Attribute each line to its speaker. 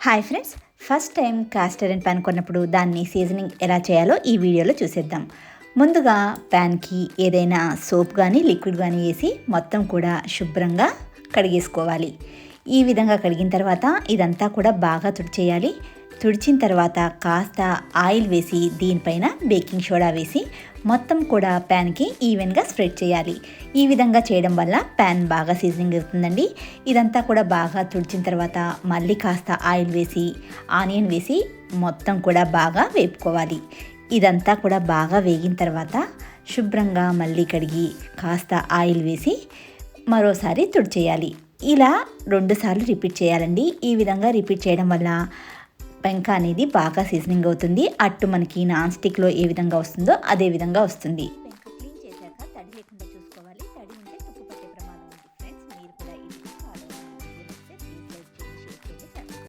Speaker 1: Hi friends, first time cast iron pan కొన్నప్పుడు దాన్ని seasoning ఎలా చేయాలో ఈ వీడియోలో చూసేద్దాం. ముందుగా ప్యాన్కి ఏదైనా సోప్ కానీ లిక్విడ్ కానీ వేసి మొత్తం కూడా శుభ్రంగా కడిగేసుకోవాలి. ఈ విధంగా కడిగిన తర్వాత ఇదంతా కూడా బాగా తుడిచేయాలి. తుడిచిన తర్వాత కాస్త ఆయిల్ వేసి దీనిపైన బేకింగ్ సోడా వేసి మొత్తం కూడా ప్యాన్కి ఈవెన్గా స్ప్రెడ్ చేయాలి. ఈ విధంగా చేయడం వల్ల ప్యాన్ బాగా సీజనింగ్ అవుతుందండి. ఇదంతా కూడా బాగా తుడిచిన తర్వాత మళ్ళీ కాస్త ఆయిల్ వేసి ఆనియన్ వేసి మొత్తం కూడా బాగా వేపుకోవాలి. ఇదంతా కూడా బాగా వేగిన తర్వాత శుభ్రంగా మళ్ళీ కడిగి కాస్త ఆయిల్ వేసి మరోసారి తుడిచేయాలి. ఇలా 2 సార్లు రిపీట్ చేయాలండి. ఈ విధంగా రిపీట్ చేయడం వల్ల పెంక అనేది బాగా సీజనింగ్ అవుతుంది. అట్టు మనకి నాన్ స్టిక్లో ఏ విధంగా వస్తుందో అదే విధంగా వస్తుంది.